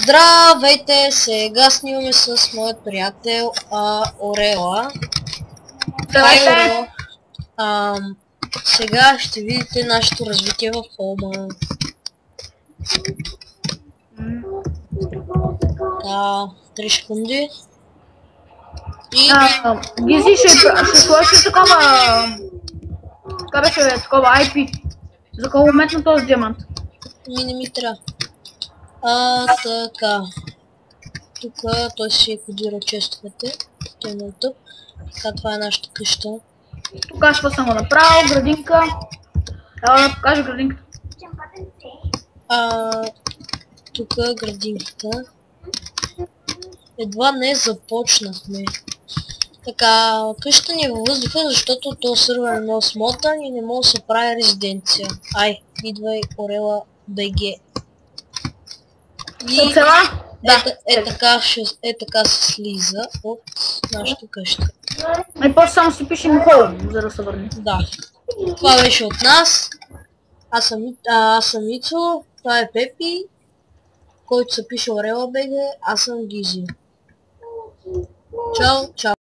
Здравейте! Сега снимаме с моят приятел Орела. Здравейте! Сега ще видите нашето развитие в хома. Да, 3 секунди. И... Гизи ще сложи такова... Така беше такова IP. За кого момент на този диамант. не ми трябва. Така. Тук той си е кодирал честовете. Той е тъп. Така, това е нашата къща. Тук аз какво съм го направил, градинка. Ела да покажа градинката. Тук градинката. Едва не започнахме. Така, къщата ни е във въздуха, защото този сервер е много смотан и не може да се прави резиденция. Ай, идвай, Орела БГ. От села? Да. Така се слиза от нашата къща. И после само си пишем холм, за да се върне. Да. Това беше от нас. Аз съм Ицо, това е Пепи, който се пише Орела БГ, аз съм Гизи. Чао, чао.